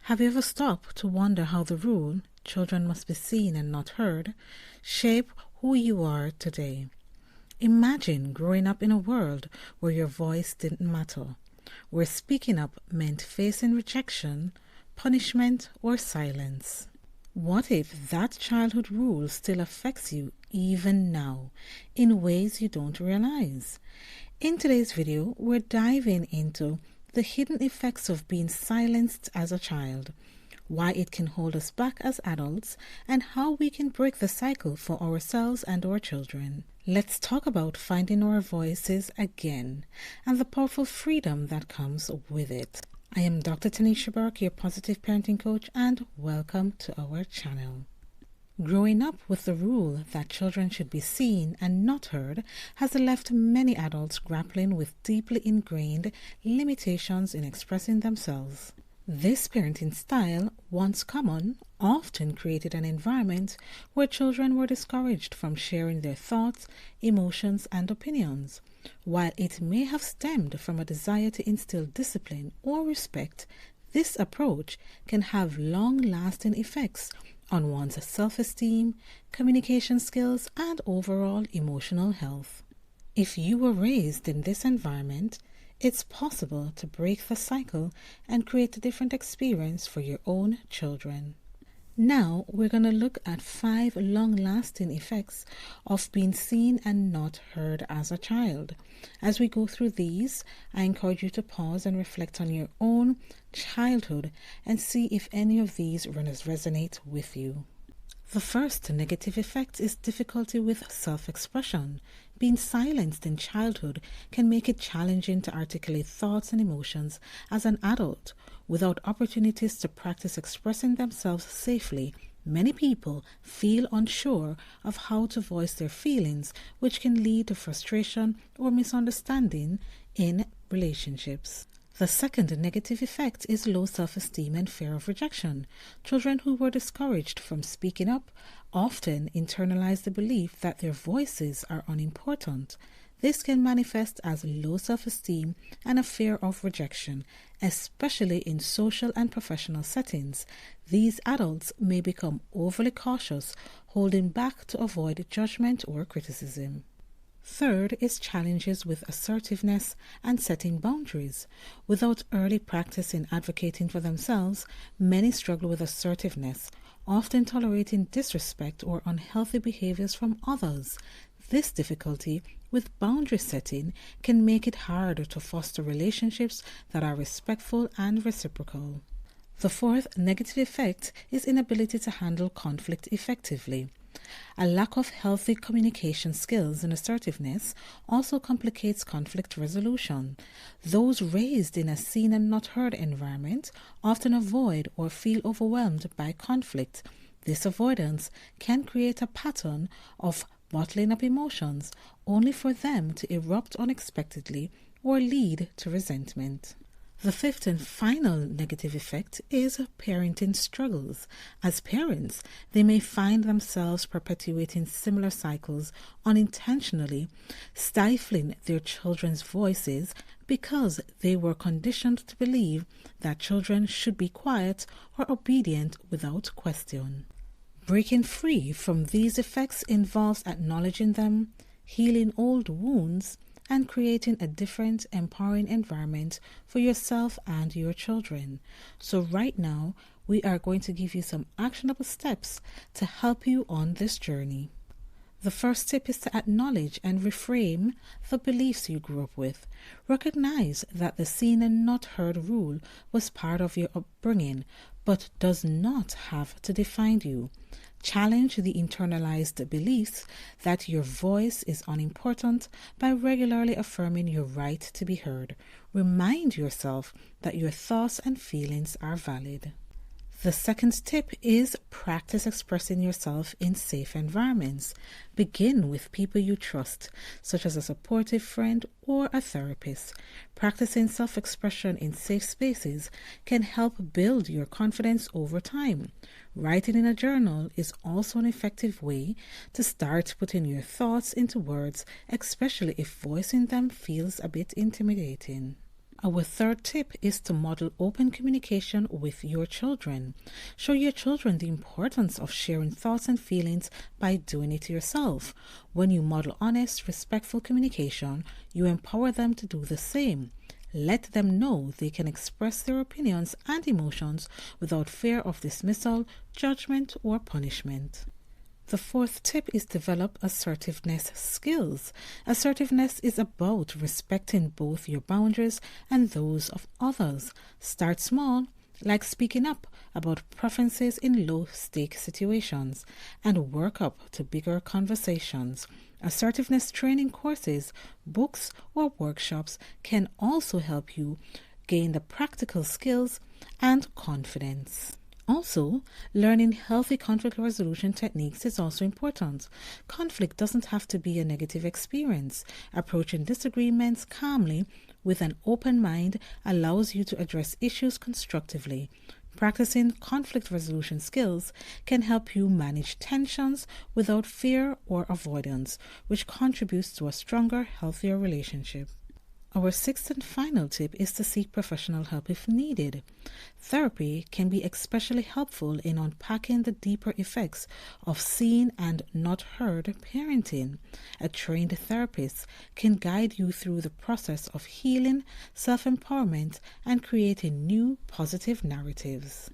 Have you ever stopped to wonder how the rule, children must be seen and not heard, shape who you are today? Imagine growing up in a world where your voice didn't matter, where speaking up meant facing rejection, punishment, or silence. What if that childhood rule still affects you even now, in ways you don't realize? In today's video, we're diving into the hidden effects of being silenced as a child, why it can hold us back as adults, and how we can break the cycle for ourselves and our children. Let's talk about finding our voices again and the powerful freedom that comes with it. I am Dr. Tanisha Burke, your positive parenting coach, and welcome to our channel. Growing up with the rule that children should be seen and not heard has left many adults grappling with deeply ingrained limitations in expressing themselves. This parenting style, once common, often created an environment where children were discouraged from sharing their thoughts, emotions, and opinions. While it may have stemmed from a desire to instill discipline or respect, this approach can have long-lasting effects on one's self-esteem, communication skills, and overall emotional health. If you were raised in this environment, it's possible to break the cycle and create a different experience for your own children. Now we're going to look at 5 long-lasting effects of being seen and not heard as a child. As we go through these, I encourage you to pause and reflect on your own childhood and see if any of these resonate with you. The first negative effect is difficulty with self-expression. Being silenced in childhood can make it challenging to articulate thoughts and emotions as an adult. Without opportunities to practice expressing themselves safely, many people feel unsure of how to voice their feelings, which can lead to frustration or misunderstanding in relationships. The second negative effect is low self-esteem and fear of rejection. Children who were discouraged from speaking up often internalize the belief that their voices are unimportant. This can manifest as low self-esteem and a fear of rejection, especially in social and professional settings. These adults may become overly cautious, holding back to avoid judgment or criticism. Third is challenges with assertiveness and setting boundaries. Without early practice in advocating for themselves, many struggle with assertiveness, often tolerating disrespect or unhealthy behaviors from others. This difficulty with boundary setting can make it harder to foster relationships that are respectful and reciprocal. The fourth negative effect is inability to handle conflict effectively. A lack of healthy communication skills and assertiveness also complicates conflict resolution. Those raised in a seen and not heard environment often avoid or feel overwhelmed by conflict. This avoidance can create a pattern of bottling up emotions, only for them to erupt unexpectedly or lead to resentment. The fifth and final negative effect is parenting struggles. As parents, they may find themselves perpetuating similar cycles unintentionally, stifling their children's voices because they were conditioned to believe that children should be quiet or obedient without question. Breaking free from these effects involves acknowledging them, healing old wounds, and creating a different, empowering environment for yourself and your children. So right now, we are going to give you some actionable steps to help you on this journey. The first tip is to acknowledge and reframe the beliefs you grew up with. Recognize that the seen and not heard rule was part of your upbringing, but does not have to define you. Challenge the internalized beliefs that your voice is unimportant by regularly affirming your right to be heard. Remind yourself that your thoughts and feelings are valid. The second tip is practice expressing yourself in safe environments. Begin with people you trust, such as a supportive friend or a therapist. Practicing self-expression in safe spaces can help build your confidence over time. Writing in a journal is also an effective way to start putting your thoughts into words, especially if voicing them feels a bit intimidating. Our third tip is to model open communication with your children. Show your children the importance of sharing thoughts and feelings by doing it yourself. When you model honest, respectful communication, you empower them to do the same. Let them know they can express their opinions and emotions without fear of dismissal, judgment, or punishment. The fourth tip is develop assertiveness skills. Assertiveness is about respecting both your boundaries and those of others. Start small, like speaking up about preferences in low-stake situations, and work up to bigger conversations. Assertiveness training courses, books, or workshops can also help you gain the practical skills and confidence. Also, learning healthy conflict resolution techniques is also important. Conflict doesn't have to be a negative experience. Approaching disagreements calmly with an open mind allows you to address issues constructively. Practicing conflict resolution skills can help you manage tensions without fear or avoidance, which contributes to a stronger, healthier relationship. Our sixth and final tip is to seek professional help if needed. Therapy can be especially helpful in unpacking the deeper effects of seen and not heard parenting. A trained therapist can guide you through the process of healing, self-empowerment, and creating new positive narratives.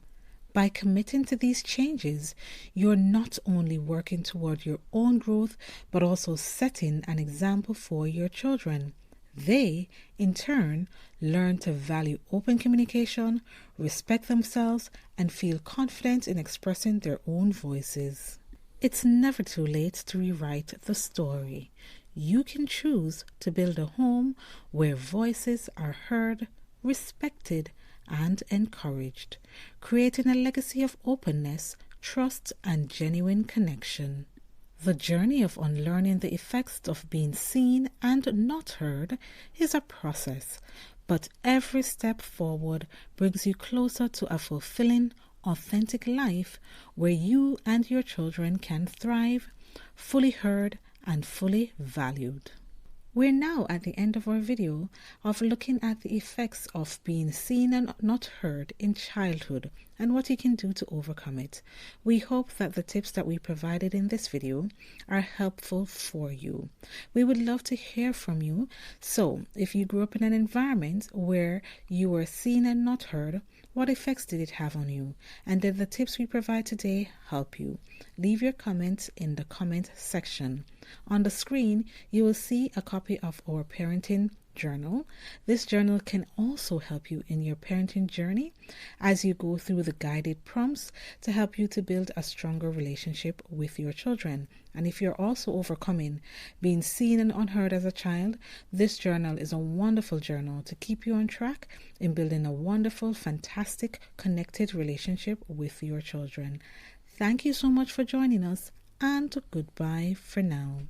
By committing to these changes, you're not only working toward your own growth, but also setting an example for your children. They, in turn, learn to value open communication, respect themselves, and feel confident in expressing their own voices. It's never too late to rewrite the story. You can choose to build a home where voices are heard, respected, and encouraged, creating a legacy of openness, trust, and genuine connection. The journey of unlearning the effects of being seen and not heard is a process, but every step forward brings you closer to a fulfilling, authentic life where you and your children can thrive, fully heard and fully valued. We're now at the end of our video of looking at the effects of being seen and not heard in childhood and what you can do to overcome it. We hope that the tips that we provided in this video are helpful for you. We would love to hear from you. So if you grew up in an environment where you were seen and not heard, what effects did it have on you? And did the tips we provide today help you? Leave your comments in the comment section. On the screen, you will see a copy of our parenting journal. This journal can also help you in your parenting journey as you go through the guided prompts to help you to build a stronger relationship with your children. And if you're also overcoming being seen and unheard as a child, this journal is a wonderful journal to keep you on track in building a wonderful, fantastic, connected relationship with your children. Thank you so much for joining us, and goodbye for now.